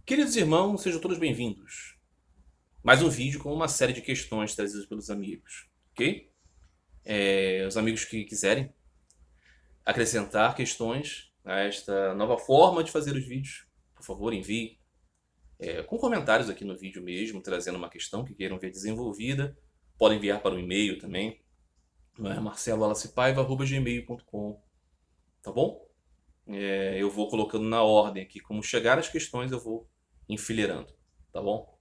Queridos irmãos, sejam todos bem-vindos. Mais um vídeo com uma série de questões trazidas pelos amigos, ok? Os amigos que quiserem acrescentar questões a esta nova forma de fazer os vídeos, por favor, envie com comentários aqui no vídeo mesmo, trazendo uma questão que queiram ver desenvolvida. Podem enviar para o e-mail também, marcelo.alacipaiva@gmail.com, tá bom? Eu vou colocando na ordem aqui como chegar as questões, eu vou enfileirando, tá bom?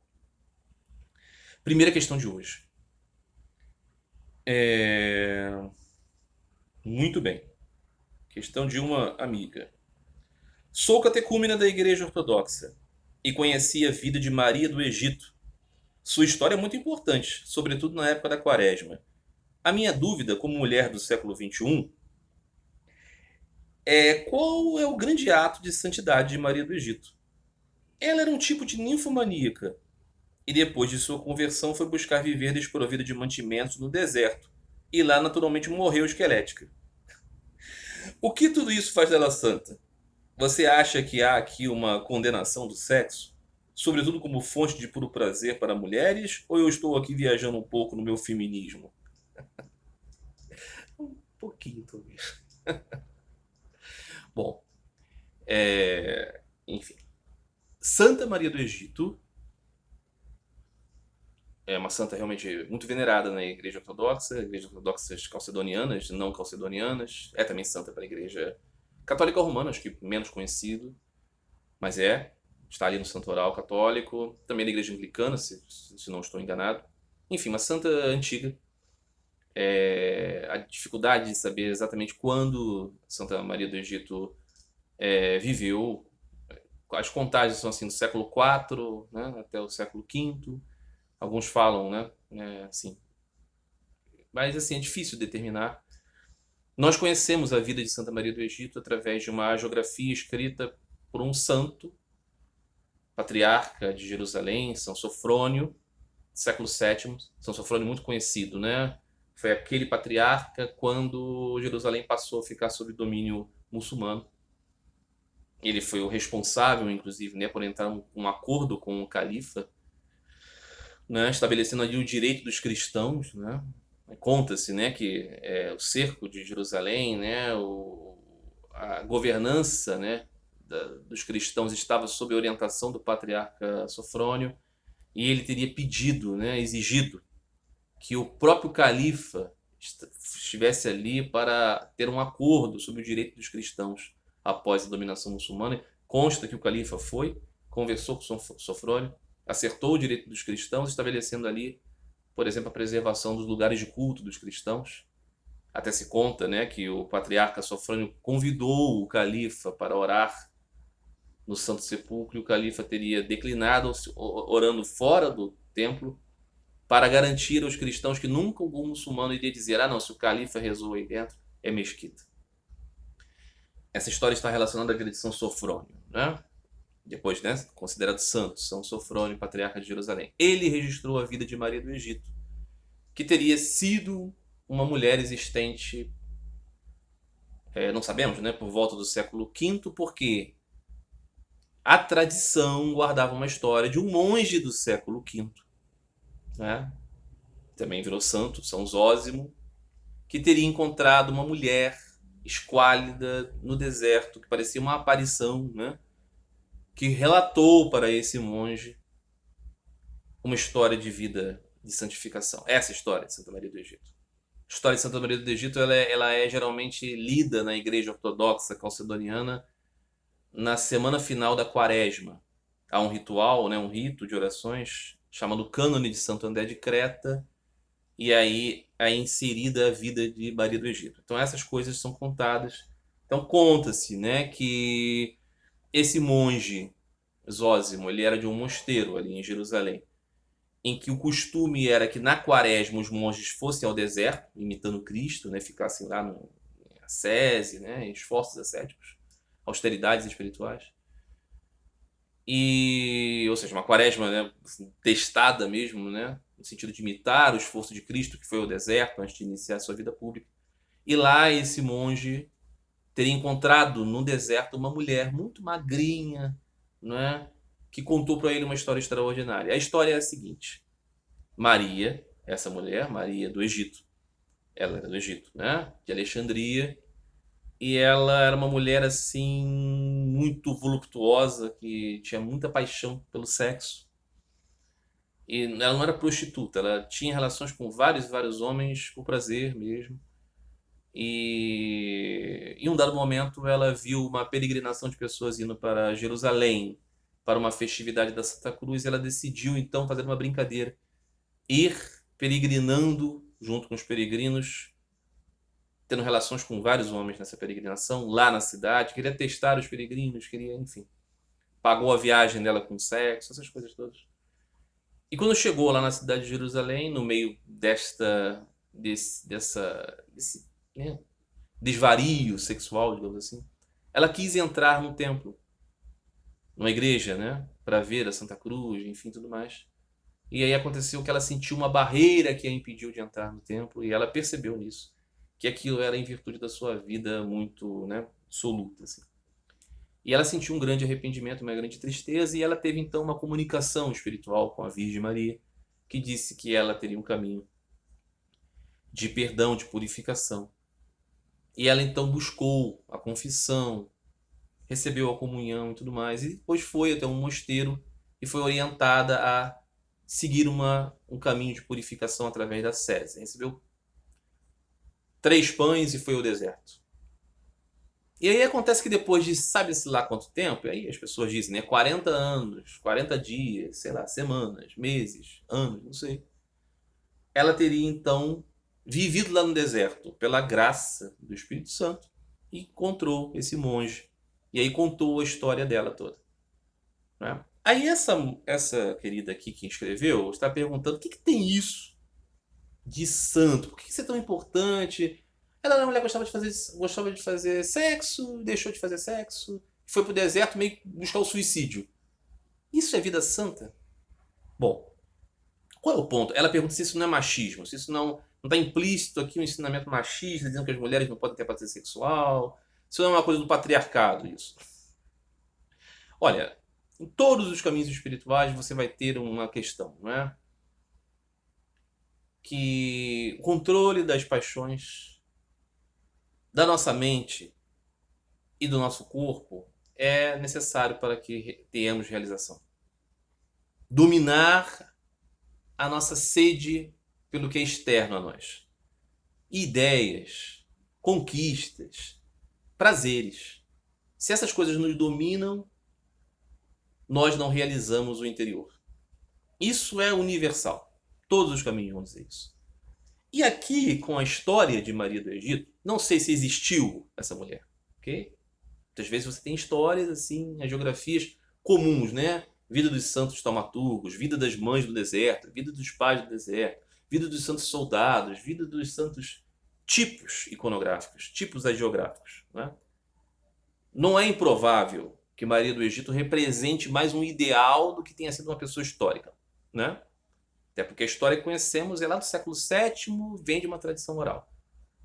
Primeira questão de hoje. Muito bem. Questão de uma amiga. Sou catecúmena da Igreja Ortodoxa e conheci a vida de Maria do Egito. Sua história é muito importante, sobretudo na época da Quaresma. A minha dúvida, como mulher do século XXI, é qual é o grande ato de santidade de Maria do Egito. Ela era um tipo de ninfomaníaca e depois de sua conversão foi buscar viver desprovida de mantimentos no deserto e lá naturalmente morreu esquelética. O que tudo isso faz dela santa? Você acha que há aqui uma condenação do sexo? Sobretudo como fonte de puro prazer para mulheres? Ou eu estou aqui viajando um pouco no meu feminismo? Um pouquinho, talvez. Bom, enfim. Santa Maria do Egito é uma santa realmente muito venerada na Igreja Ortodoxa calcedonianas, não calcedonianas. É também santa para a Igreja Católica Romana, acho que menos conhecido, mas está ali no Santoral Católico, também da Igreja Anglicana, se não estou enganado. Enfim, uma santa antiga. A dificuldade de saber exatamente quando Santa Maria do Egito viveu. As contagens são assim do século IV, né, até o século V. Alguns falam, né, assim. Mas assim, é difícil determinar. Nós conhecemos a vida de Santa Maria do Egito através de uma geografia escrita por um santo, patriarca de Jerusalém, São Sofrônio, século VII. São Sofrônio muito conhecido, né? Foi aquele patriarca quando Jerusalém passou a ficar sob domínio muçulmano. Ele foi o responsável, inclusive, né, por entrar um acordo com o califa, né, estabelecendo ali o direito dos cristãos, né? Conta-se, né, que o cerco de Jerusalém, né, a governança, né, dos cristãos estava sob a orientação do patriarca Sofrônio, e ele teria pedido, né, exigido que o próprio califa estivesse ali para ter um acordo sobre o direito dos cristãos após a dominação muçulmana. Consta que o califa foi, conversou com Sofrônio, acertou o direito dos cristãos, estabelecendo ali, por exemplo, a preservação dos lugares de culto dos cristãos. Até se conta, né, que o patriarca Sofrônio convidou o califa para orar no Santo Sepulcro e o califa teria declinado, orando fora do templo, para garantir aos cristãos que nunca algum muçulmano iria dizer: ah, não, se o califa rezou aí dentro, é mesquita. Essa história está relacionada à vida de São Sofrônio, né? Depois, né, considerado santo, São Sofrônio, patriarca de Jerusalém. Ele registrou a vida de Maria do Egito, que teria sido uma mulher existente, não sabemos, né, por volta do século V, porque a tradição guardava uma história de um monge do século V, né? Também virou santo, São Zósimo, que teria encontrado uma mulher esquálida no deserto, que parecia uma aparição, né? Que relatou para esse monge uma história de vida de santificação. Essa história de Santa Maria do Egito. A história de Santa Maria do Egito ela é geralmente lida na Igreja Ortodoxa Calcedoniana na semana final da Quaresma. Há um ritual, né, um rito de orações chamado Cânone de Santo André de Creta, e aí é inserida a vida de Maria do Egito. Então essas coisas são contadas. Então conta-se, né, que esse monge Zósimo, ele era de um mosteiro ali em Jerusalém, em que o costume era que na Quaresma os monges fossem ao deserto, imitando Cristo, né, ficassem lá no ascese, né, esforços ascéticos, austeridades espirituais. E, ou seja, uma Quaresma, né, assim, testada mesmo, né, no sentido de imitar o esforço de Cristo que foi ao deserto antes de iniciar a sua vida pública. E lá esse monge teria encontrado no deserto uma mulher muito magrinha, né, que contou para ele uma história extraordinária. A história é a seguinte: Maria, essa mulher, Maria do Egito, ela era do Egito, né? De Alexandria, e ela era uma mulher assim muito voluptuosa, que tinha muita paixão pelo sexo. E ela não era prostituta, ela tinha relações com vários e vários homens por prazer mesmo. E em um dado momento ela viu uma peregrinação de pessoas indo para Jerusalém para uma festividade da Santa Cruz e ela decidiu então fazer uma brincadeira, ir peregrinando junto com os peregrinos, tendo relações com vários homens nessa peregrinação lá na cidade, queria testar os peregrinos, queria, enfim, pagou a viagem dela com sexo, essas coisas todas. E quando chegou lá na cidade de Jerusalém, no meio desse né, desvario sexual, digamos assim, ela quis entrar no templo, numa igreja, né, para ver a Santa Cruz, enfim, tudo mais. E aí aconteceu que ela sentiu uma barreira que a impediu de entrar no templo e ela percebeu nisso, que aquilo era em virtude da sua vida muito, né, dissoluta, assim. E ela sentiu um grande arrependimento, uma grande tristeza, e ela teve então uma comunicação espiritual com a Virgem Maria, que disse que ela teria um caminho de perdão, de purificação. E ela então buscou a confissão, recebeu a comunhão e tudo mais, e depois foi até um mosteiro e foi orientada a seguir um caminho de purificação através da sese. Recebeu 3 pães e foi ao deserto. E aí acontece que depois de sabe-se lá quanto tempo, e aí as pessoas dizem, né, 40 anos, 40 dias, sei lá, semanas, meses, anos, não sei. Ela teria então vivido lá no deserto pela graça do Espírito Santo e encontrou esse monge. E aí contou a história dela toda, né? Aí essa querida aqui que escreveu está perguntando o que tem isso de santo? Por que isso é tão importante? Ela era uma mulher que gostava de fazer sexo, deixou de fazer sexo, foi pro deserto meio que buscar o suicídio. Isso é vida santa? Bom, qual é o ponto? Ela pergunta se isso não é machismo, se isso não está implícito aqui um ensinamento machista, dizendo que as mulheres não podem ter prazer sexual, se não é uma coisa do patriarcado isso. Olha, em todos os caminhos espirituais você vai ter uma questão, não é? Que o controle das paixões da nossa mente e do nosso corpo é necessário para que tenhamos realização. Dominar a nossa sede pelo que é externo a nós. Ideias, conquistas, prazeres. Se essas coisas nos dominam, nós não realizamos o interior. Isso é universal. Todos os caminhos vão dizer isso. E aqui, com a história de Maria do Egito, não sei se existiu essa mulher, ok? Muitas vezes você tem histórias, assim, as geografias comuns, né? Vida dos santos taumaturgos, vida das mães do deserto, vida dos pais do deserto, vida dos santos soldados, vida dos santos tipos iconográficos, tipos hagiográficos, né? Não é improvável que Maria do Egito represente mais um ideal do que tenha sido uma pessoa histórica, né? Até porque a história que conhecemos é lá do século VII, vem de uma tradição oral.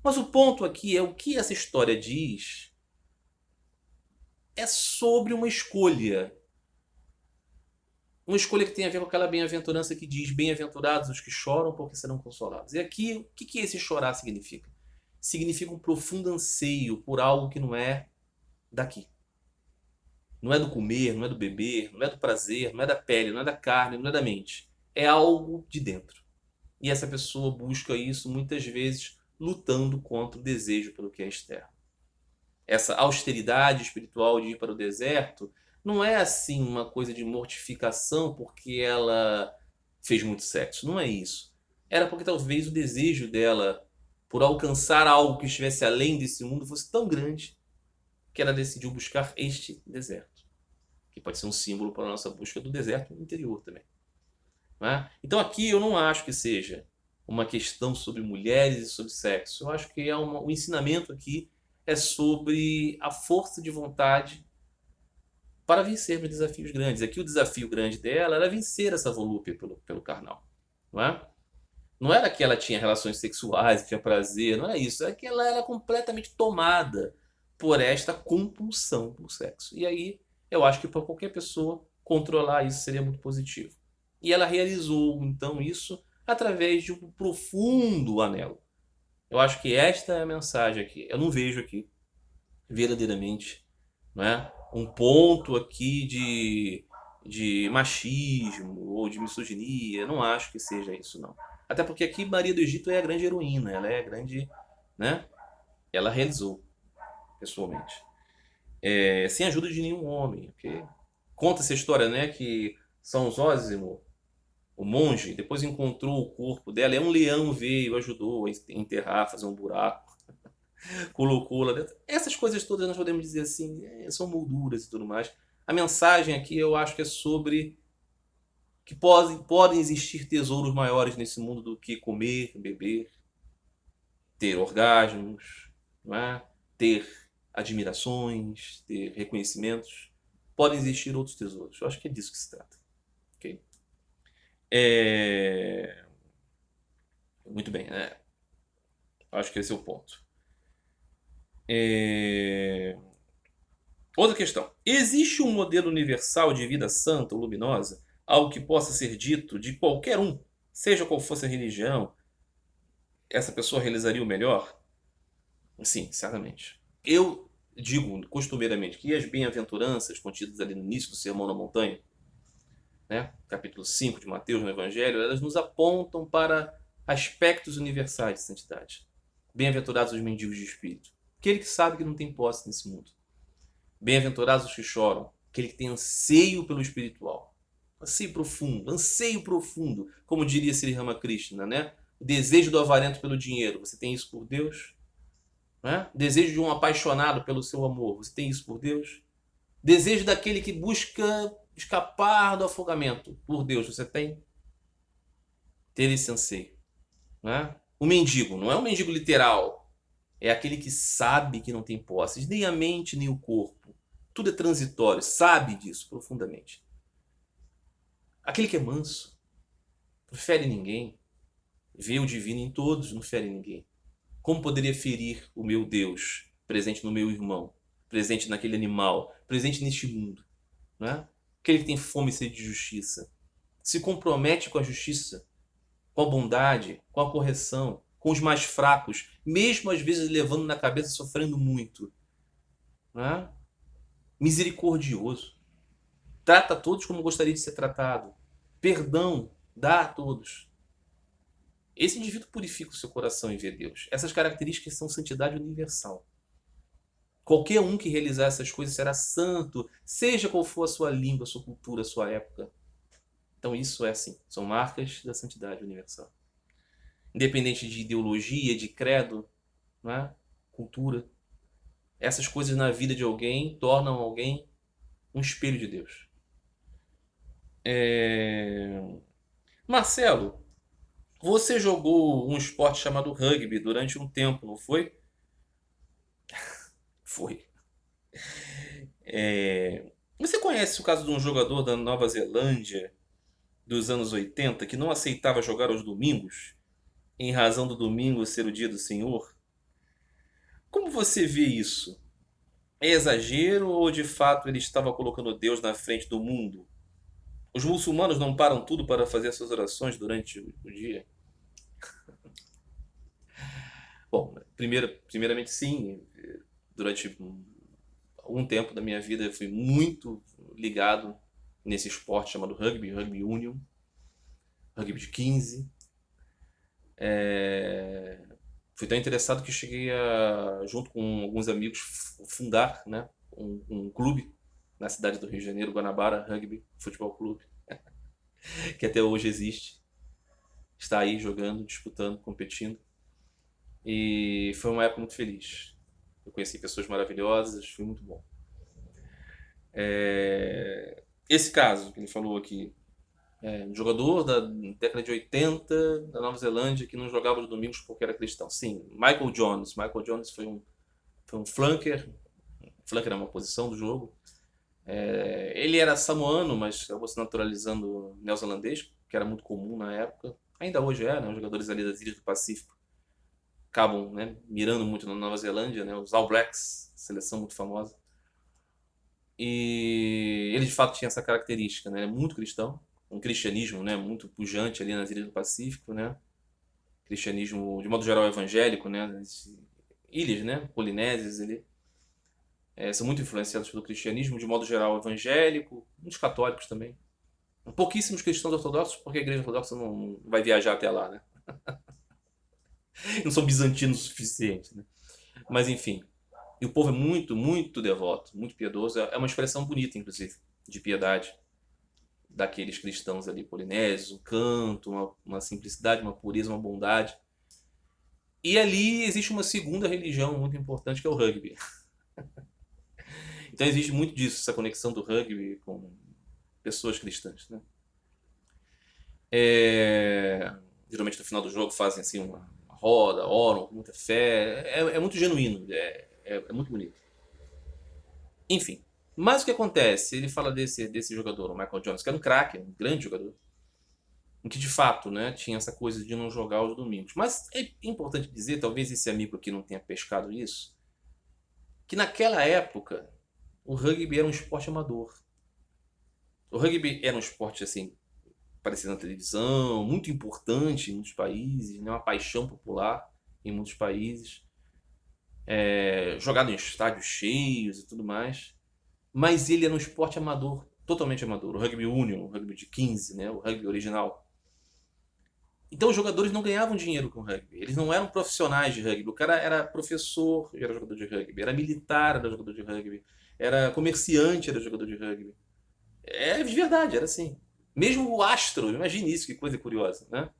Mas o ponto aqui é o que essa história diz é sobre uma escolha. Uma escolha que tem a ver com aquela bem-aventurança que diz: bem-aventurados os que choram porque serão consolados. E aqui, o que esse chorar significa? Significa um profundo anseio por algo que não é daqui. Não é do comer, não é do beber, não é do prazer, não é da pele, não é da carne, não é da mente. É algo de dentro. E essa pessoa busca isso muitas vezes lutando contra o desejo pelo que é externo. Essa austeridade espiritual de ir para o deserto não é assim uma coisa de mortificação porque ela fez muito sexo. Não é isso. Era porque talvez o desejo dela por alcançar algo que estivesse além desse mundo fosse tão grande que ela decidiu buscar este deserto, que pode ser um símbolo para a nossa busca do deserto interior também. Não é? Então aqui eu não acho que seja uma questão sobre mulheres e sobre sexo. Eu acho que o ensinamento aqui é sobre a força de vontade para vencer desafios grandes. Aqui o desafio grande dela era vencer essa volúpia pelo carnal. Não é? Não era que ela tinha relações sexuais, tinha prazer, não era isso. Era que ela era completamente tomada por esta compulsão pelo sexo. E aí eu acho que para qualquer pessoa controlar isso seria muito positivo. E ela realizou, então, isso através de um profundo anelo. Eu acho que esta é a mensagem aqui. Eu não vejo aqui, verdadeiramente, não é? Um ponto aqui de machismo ou de misoginia. Eu não acho que seja isso, não. Até porque aqui Maria do Egito é a grande heroína, ela é a grande, né? Ela realizou, pessoalmente. Sem ajuda de nenhum homem. Okay? Conta essa história, né? Que São Zósimo, o monge, depois encontrou o corpo dela. Um leão veio, ajudou a enterrar, fazer um buraco, colocou lá dentro. Essas coisas todas nós podemos dizer assim, são molduras e tudo mais. A mensagem aqui eu acho que é sobre que podem existir tesouros maiores nesse mundo do que comer, beber, ter orgasmos, não é? Ter admirações, ter reconhecimentos. Podem existir outros tesouros. Eu acho que é disso que se trata. Okay? Muito bem, né? Acho que esse é o ponto. Outra questão. Existe um modelo universal de vida santa ou luminosa? Algo que possa ser dito de qualquer um, seja qual fosse a religião, essa pessoa realizaria o melhor? Sim, certamente. Eu digo costumeiramente que as bem-aventuranças contidas ali no início do Sermão na Montanha, né, capítulo 5 de Mateus no Evangelho, elas nos apontam para aspectos universais de santidade. Bem-aventurados os mendigos de espírito, aquele que sabe que não tem posse nesse mundo. Bem-aventurados os que choram, aquele que tem anseio pelo espiritual. Anseio profundo, como diria Sri Ramakrishna, né? O desejo do avarento pelo dinheiro, você tem isso por Deus? Né? Desejo de um apaixonado pelo seu amor, você tem isso por Deus? Desejo daquele que busca escapar do afogamento, por Deus, você tem? Ter esse anseio. Né? O mendigo, não é um mendigo literal, é aquele que sabe que não tem posses, nem a mente, nem o corpo. Tudo é transitório, sabe disso profundamente. Aquele que é manso, não fere ninguém, vê o divino em todos, não fere ninguém. Como poderia ferir o meu Deus, presente no meu irmão, presente naquele animal, presente neste mundo? Não é? Aquele que tem fome e sede de justiça, se compromete com a justiça, com a bondade, com a correção, com os mais fracos, mesmo às vezes levando na cabeça, sofrendo muito. Não é? Misericordioso. Trata todos como gostaria de ser tratado. Perdão dá a todos. Esse indivíduo purifica o seu coração em ver Deus. Essas características são santidade universal. Qualquer um que realizar essas coisas será santo, seja qual for a sua língua, a sua cultura, a sua época. Então isso é assim, são marcas da santidade universal. Independente de ideologia, de credo, não é? Cultura. Essas coisas na vida de alguém tornam alguém um espelho de Deus. Marcelo, você jogou um esporte chamado rugby durante um tempo, não foi? Foi. Você conhece o caso de um jogador da Nova Zelândia dos anos 80 que não aceitava jogar aos domingos, em razão do domingo ser o dia do Senhor? Como você vê isso? É exagero ou de fato ele estava colocando Deus na frente do mundo? Os muçulmanos não param tudo para fazer suas orações durante o dia? Bom, primeiramente sim. Durante algum tempo da minha vida eu fui muito ligado nesse esporte chamado rugby union, rugby de 15. Fui tão interessado que cheguei a, junto com alguns amigos, fundar, né, um clube na cidade do Rio de Janeiro, Guanabara Rugby Futebol Clube, que até hoje existe. Está aí jogando, disputando, competindo. E foi uma época muito feliz. Eu conheci pessoas maravilhosas, foi muito bom. Esse caso que ele falou aqui, um jogador da década de 80 da Nova Zelândia que não jogava os domingos porque era cristão. Sim, Michael Jones. Michael Jones foi um flanker. Flanker é uma posição do jogo. Ele era samoano, mas acabou se naturalizando neozelandês, que era muito comum na época. Ainda hoje né? Os jogadores ali das Ilhas do Pacífico acabam, né, mirando muito na Nova Zelândia, né? Os All Blacks, seleção muito famosa. E ele de fato tinha essa característica, né? Ele é muito cristão, um cristianismo, né, muito pujante ali nas ilhas do Pacífico, né? Cristianismo de modo geral evangélico, né? Nas ilhas, né, polinésias ali, são muito influenciados pelo cristianismo de modo geral evangélico, muitos católicos também. Pouquíssimos cristãos ortodoxos, porque a igreja ortodoxa não vai viajar até lá, né? Não são bizantinos o suficiente, né? Mas enfim. E o povo é muito, muito devoto, muito piedoso. É uma expressão bonita, inclusive, de piedade daqueles cristãos ali polinésios, um canto, uma simplicidade, uma pureza, uma bondade. E ali existe uma segunda religião muito importante, que é o rugby. Então existe muito disso, essa conexão do rugby com pessoas cristãs, né? Geralmente no final do jogo fazem assim uma roda, oram com muita fé. É muito genuíno, é muito bonito. Enfim, mas o que acontece? Ele fala desse jogador, o Michael Jones, que era um craque, um grande jogador, em que de fato, né, tinha essa coisa de não jogar aos domingos. Mas é importante dizer, talvez esse amigo aqui não tenha pescado isso, que naquela época o rugby era um esporte amador. O rugby era um esporte assim, aparecendo na televisão, muito importante em muitos países, né, uma paixão popular em muitos países, jogado em estádios cheios e tudo mais. Mas ele era um esporte amador, totalmente amador. O rugby union, o rugby de 15, né, o rugby original. Então os jogadores não ganhavam dinheiro com rugby. Eles não eram profissionais de rugby. O cara era professor, era jogador de rugby. Era militar, era jogador de rugby. Era comerciante, era jogador de rugby. É de verdade, era assim. Mesmo o astro, imagine isso, que coisa curiosa, né?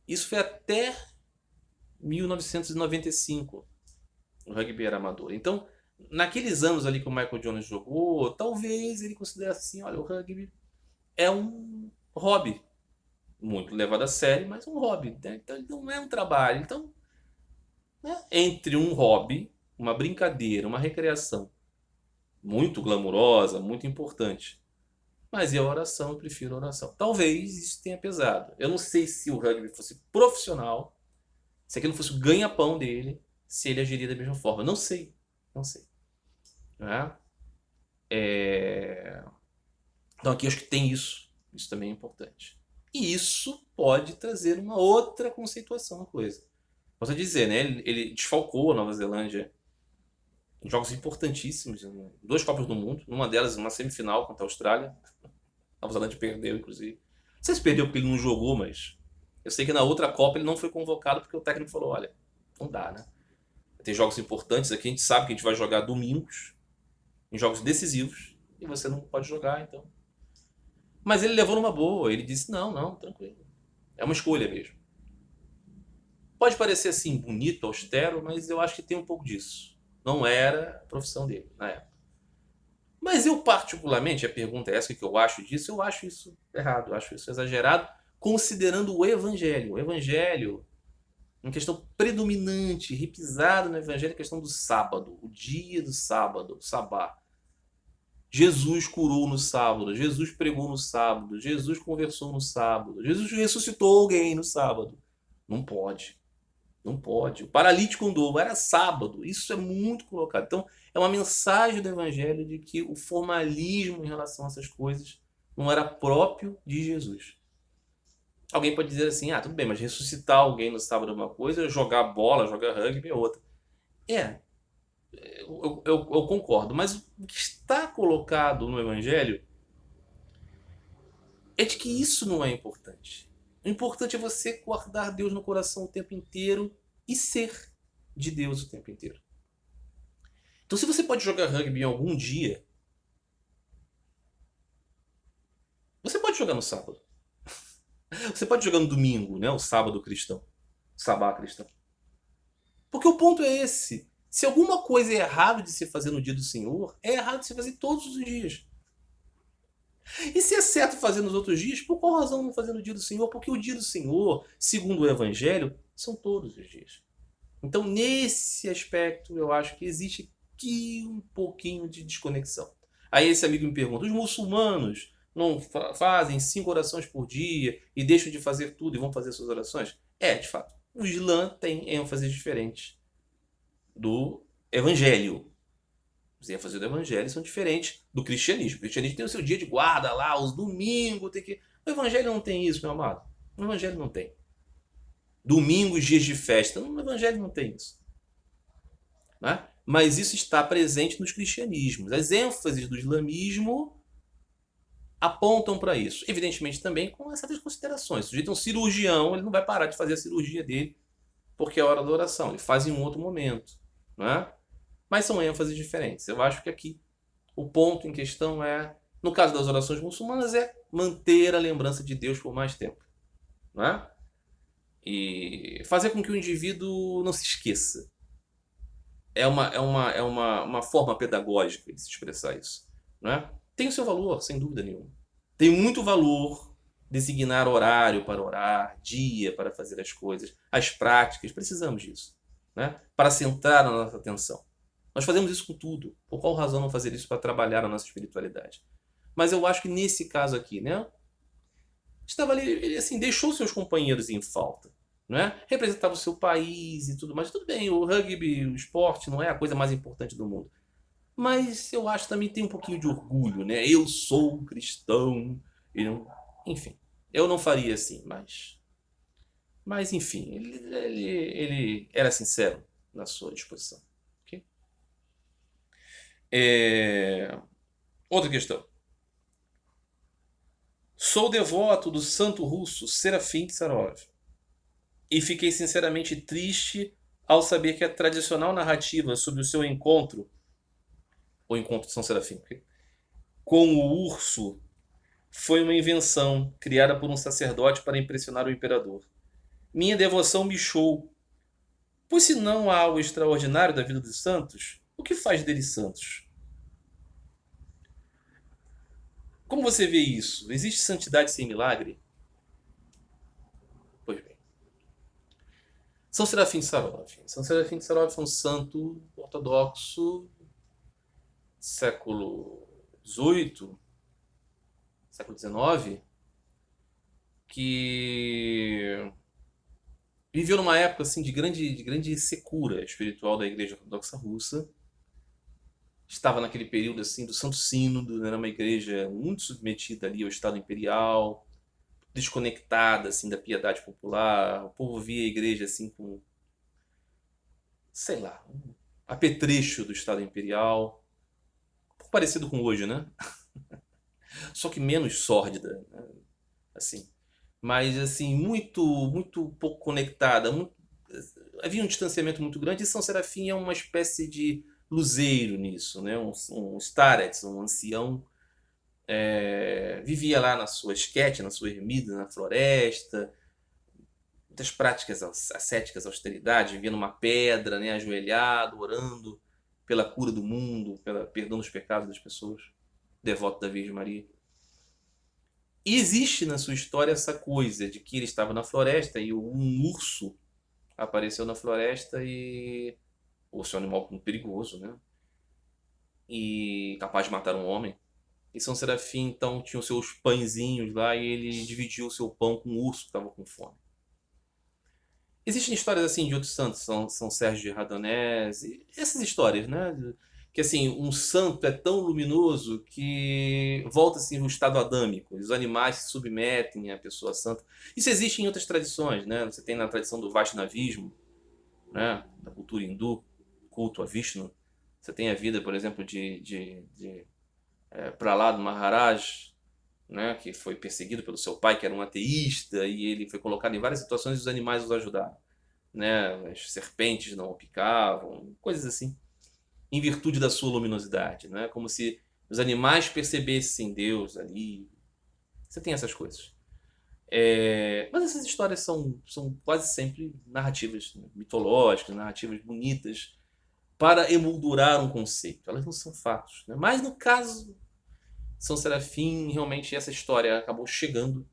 Isso foi até 1995. O rugby era amador. Então, naqueles anos ali que o Michael Jones jogou, talvez ele considerasse assim, olha, o rugby é um hobby. Muito levado a sério, mas um hobby, né? Então ele não é um trabalho. Então, né, entre um hobby, uma brincadeira, uma recreação muito glamurosa, muito importante, mas e a oração, eu prefiro a oração. Talvez isso tenha pesado. Eu não sei se o rugby fosse profissional, se aquilo fosse o ganha-pão dele, se ele agiria da mesma forma. Não sei, não sei. Né? Então aqui eu acho que tem isso. Isso também é importante. E isso pode trazer uma outra conceituação na coisa. Posso dizer, né? Ele desfalcou a Nova Zelândia em jogos importantíssimos, em duas Copas do Mundo, numa delas uma semifinal contra a Austrália. A Nova Zelândia perdeu, inclusive. Não sei se perdeu porque ele não jogou, mas eu sei que na outra Copa ele não foi convocado porque o técnico falou, olha, não dá, né? Tem jogos importantes aqui, a gente sabe que a gente vai jogar domingos, em jogos decisivos, e você não pode jogar, então. Mas ele levou numa boa, ele disse, não, não, tranquilo. É uma escolha mesmo. Pode parecer assim, bonito, austero, mas eu acho que tem um pouco disso. Não era a profissão dele na época. Mas eu, particularmente, a pergunta é essa, o que eu acho disso? Eu acho isso errado, eu acho isso exagerado, considerando o Evangelho. O Evangelho, uma questão predominante, repisada no Evangelho, é a questão do sábado, o dia do sábado, o sabá. Jesus curou no sábado, Jesus pregou no sábado, Jesus conversou no sábado, Jesus ressuscitou alguém no sábado. Não pode. Não pode. O paralítico andou, era sábado. Isso é muito colocado. Então, é uma mensagem do Evangelho de que o formalismo em relação a essas coisas não era próprio de Jesus. Alguém pode dizer assim, tudo bem, mas ressuscitar alguém no sábado é uma coisa, jogar bola, jogar rugby é outra. Eu concordo, mas o que está colocado no Evangelho é de que isso não é importante. O importante é você guardar Deus no coração o tempo inteiro e ser de Deus o tempo inteiro. Então, se você pode jogar rugby em algum dia, você pode jogar no sábado. Você pode jogar no domingo, né? O sábado cristão. O sabá cristão. Porque o ponto é esse. Se alguma coisa é errado de se fazer no dia do Senhor, é errado de se fazer todos os dias. E se é certo fazer nos outros dias, por qual razão não fazer no dia do Senhor? Porque o dia do Senhor, segundo o Evangelho, são todos os dias. Então, nesse aspecto, eu acho que existe aqui um pouquinho de desconexão. Aí esse amigo me pergunta, os muçulmanos não fazem 5 orações por dia e deixam de fazer tudo e vão fazer suas orações? De fato. O Islã tem ênfases diferentes do Evangelho. As ênfases do evangelho são diferentes do cristianismo. O cristianismo tem o seu dia de guarda lá, os domingos, tem que... O evangelho não tem isso, meu amado. O evangelho não tem. Domingos, dias de festa. O evangelho não tem isso. Né? Mas isso está presente nos cristianismos. As ênfases do islamismo apontam para isso. Evidentemente também com certas considerações. Se o sujeito é um cirurgião, ele não vai parar de fazer a cirurgia dele porque é a hora da oração. Ele faz em um outro momento. Né? Mas são ênfases diferentes. Eu acho que aqui o ponto em questão é, no caso das orações muçulmanas, é manter a lembrança de Deus por mais tempo. Né? E fazer com que o indivíduo não se esqueça. É uma forma pedagógica de se expressar isso. Né? Tem o seu valor, sem dúvida nenhuma. Tem muito valor designar horário para orar, dia para fazer as coisas, as práticas, precisamos disso. Né? Para centrar a nossa atenção. Nós fazemos isso com tudo. Por qual razão não fazer isso para trabalhar a nossa espiritualidade? Mas eu acho que nesse caso aqui, né? Estava ali, ele assim, deixou seus companheiros em falta. Né? Representava o seu país e tudo mais. Tudo bem, o rugby, o esporte, não é a coisa mais importante do mundo. Mas eu acho que também tem um pouquinho de orgulho, né? Eu sou cristão. E não... Enfim, eu não faria assim, mas enfim, ele era sincero na sua disposição. Okay? Outra questão. Sou devoto do santo russo Serafim Sarov e fiquei sinceramente triste ao saber que a tradicional narrativa sobre o seu encontro, o encontro de São Serafim, com o urso foi uma invenção criada por um sacerdote para impressionar o imperador. Minha devoção bichou, pois se não há o extraordinário da vida dos santos, o que faz deles santos? Como você vê isso? Existe santidade sem milagre? Pois bem. São Serafim Sarov. São Serafim Sarov foi um santo ortodoxo século XVIII, século XIX, que viveu numa época assim, de grande secura espiritual da Igreja Ortodoxa Russa. Estava naquele período assim do Santo Sínodo, era uma igreja muito submetida ali ao Estado Imperial, desconectada assim da piedade popular. O povo via a igreja assim com, sei lá, um apetrecho do Estado Imperial, um pouco parecido com hoje, né? Só que menos sórdida, né? Assim. Mas assim, muito pouco conectada, havia um distanciamento muito grande e São Serafim é uma espécie de luzeiro nisso, né? Um starets, um ancião, vivia lá na sua esquete, na sua ermida, na floresta, muitas práticas ascéticas, austeridade, vivia numa pedra, né? Ajoelhado, orando pela cura do mundo, pela perdão dos pecados das pessoas, devoto da Virgem Maria. E existe na sua história essa coisa de que ele estava na floresta e um urso apareceu na floresta e o urso é um animal muito perigoso, né? E capaz de matar um homem. E São Serafim, então, tinha os seus pãezinhos lá e ele dividiu o seu pão com o urso que estava com fome. Existem histórias assim de outros santos, São Sérgio de Radonese, essas histórias, né? Que assim, um santo é tão luminoso que volta assim o estado adâmico, os animais se submetem à pessoa santa. Isso existe em outras tradições, né? Você tem na tradição do Vaishnavismo, né? Da cultura hindu, culto a Vishnu. Você tem a vida, por exemplo, de Prahlad Maharaj, né? Que foi perseguido pelo seu pai, que era um ateísta, e ele foi colocado em várias situações e os animais os ajudaram, né? As serpentes não o picavam, coisas assim, em virtude da sua luminosidade, né? Como se os animais percebessem Deus ali. Você tem essas coisas. Mas essas histórias são quase sempre narrativas, né? Mitológicas, narrativas bonitas para emoldurar um conceito. Elas não são fatos, né? Mas no caso São Serafim, realmente essa história acabou chegando.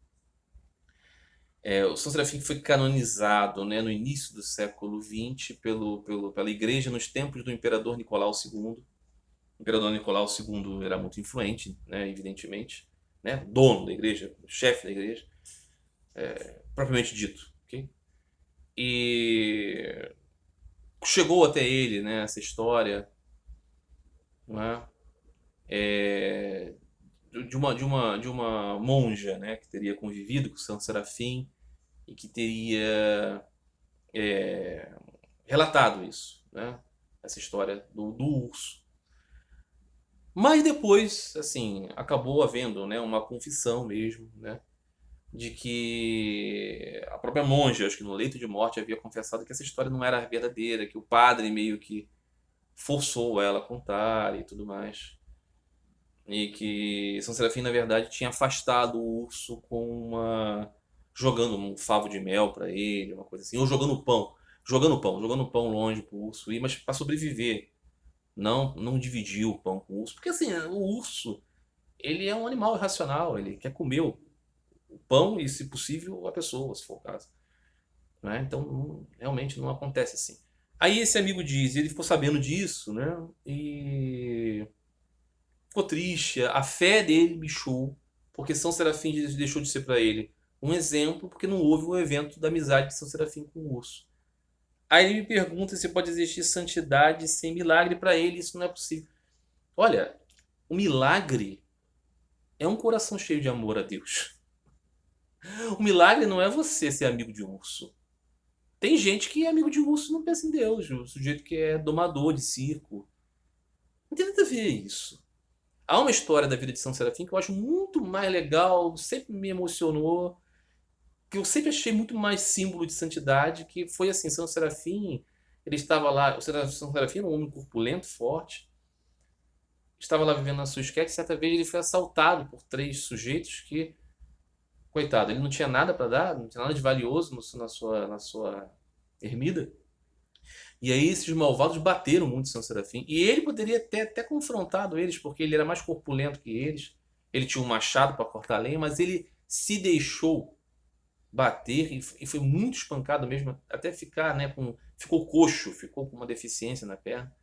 O São Serafim foi canonizado, né, no início do século XX pela Igreja nos tempos do Imperador Nicolau II. O Imperador Nicolau II era muito influente, né, evidentemente, né, dono da Igreja, chefe da Igreja, propriamente dito. Okay? E chegou até ele, né, essa história não é? É, de uma monja, né, que teria convivido com Santo Serafim e que teria relatado isso, né? Essa história do urso. Mas depois, assim, acabou havendo, né, uma confissão mesmo, né, de que a própria monja, acho que no leito de morte, havia confessado que essa história não era verdadeira, que o padre meio que forçou ela a contar e tudo mais. E que São Serafim, na verdade, tinha afastado o urso com jogando um favo de mel para ele, uma coisa assim, ou jogando pão longe pro urso ir, mas para sobreviver. Não dividiu o pão com o urso, porque assim, o urso, ele é um animal irracional, ele quer comer o pão e, se possível, a pessoa, se for o caso, né? Então, realmente não acontece assim. Aí esse amigo diz, ele ficou sabendo disso, né? E ficou triste, a fé dele bichou, porque São Serafim deixou de ser para ele um exemplo, porque não houve um evento da amizade de São Serafim com o urso. Aí ele me pergunta se pode existir santidade sem milagre. Para ele isso não é possível. Olha, o milagre é um coração cheio de amor a Deus. O milagre não é você ser amigo de urso. Tem gente que é amigo de urso e não pensa em Deus. O sujeito que é domador de circo. Não tem nada a ver isso. Há uma história da vida de São Serafim que eu acho muito mais legal, sempre me emocionou, que eu sempre achei muito mais símbolo de santidade, que foi assim, São Serafim, ele estava lá, São Serafim era um homem corpulento, forte, estava lá vivendo na sua esquete, e certa vez ele foi assaltado por três sujeitos que, coitado, ele não tinha nada para dar, não tinha nada de valioso na sua ermida. E aí esses malvados bateram muito em São Serafim. E ele poderia ter até confrontado eles, porque ele era mais corpulento que eles. Ele tinha um machado para cortar lenha, mas ele se deixou bater e foi muito espancado mesmo, até ficar, né, ficou coxo, ficou com uma deficiência na perna.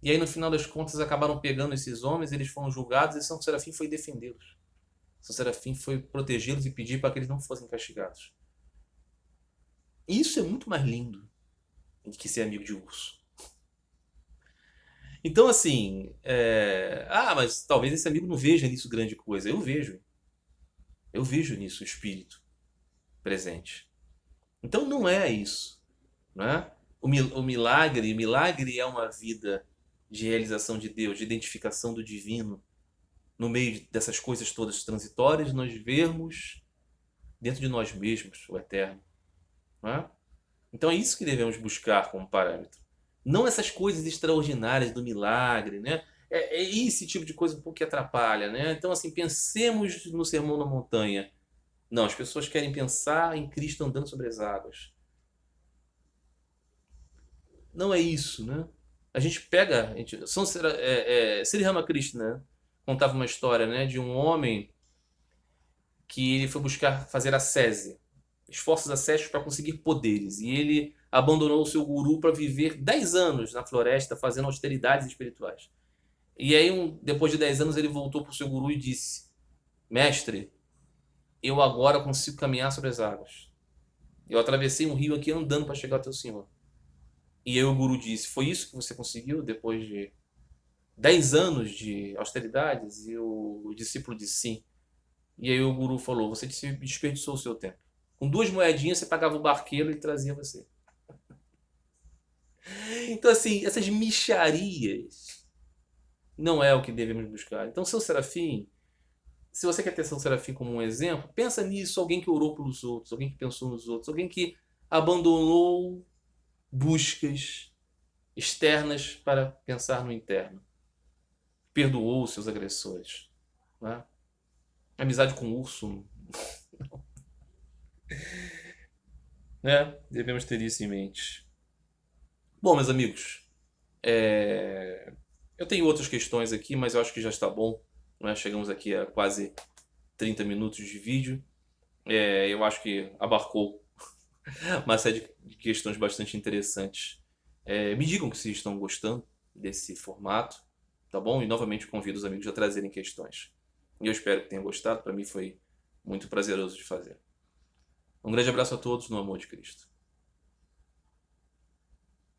E aí no final das contas acabaram pegando esses homens, eles foram julgados e São Serafim foi defendê-los. São Serafim foi protegê-los e pedir para que eles não fossem castigados. Isso é muito mais lindo do que ser amigo de urso. Então, assim, mas talvez esse amigo não veja nisso grande coisa. Eu vejo. Eu vejo nisso o espírito presente. Então não é isso, né? O milagre é uma vida de realização de Deus, de identificação do divino, no meio dessas coisas todas transitórias, nós vermos dentro de nós mesmos o eterno, né? Então é isso que devemos buscar como parâmetro. Não essas coisas extraordinárias do milagre, né? É esse tipo de coisa um pouco que atrapalha, né? Então, assim, pensemos no Sermão na Montanha. Não, as pessoas querem pensar em Cristo andando sobre as águas. Não é isso, né? A gente pega. Sri Ramakrishna, né, contava uma história, né, de um homem que ele foi buscar fazer ascese, esforços ascéticos para conseguir poderes. E ele abandonou o seu guru para viver 10 anos na floresta fazendo austeridades espirituais. E aí, depois de 10 anos, ele voltou para o seu guru e disse: Mestre, eu agora consigo caminhar sobre as águas. Eu atravessei um rio aqui andando para chegar até o Senhor. E aí o guru disse: Foi isso que você conseguiu depois de 10 anos de austeridades? E o discípulo disse: Sim. E aí o guru falou: Você desperdiçou o seu tempo. Com 2 moedinhas você pagava o barqueiro e ele trazia você. Então, assim, essas mixarias não é o que devemos buscar. Então, São Serafim, se você quer ter São Serafim como um exemplo, pensa nisso, alguém que orou pelos outros, alguém que pensou nos outros, alguém que abandonou buscas externas para pensar no interno. Perdoou os seus agressores. Né? Amizade com o urso. Né? Devemos ter isso em mente. Bom, meus amigos, eu tenho outras questões aqui, mas eu acho que já está bom. Né? Chegamos aqui a quase 30 minutos de vídeo. Eu acho que abarcou uma série de questões bastante interessantes. Me digam se estão gostando desse formato, tá bom? E novamente convido os amigos a trazerem questões. E eu espero que tenham gostado. Para mim foi muito prazeroso de fazer. Um grande abraço a todos no amor de Cristo.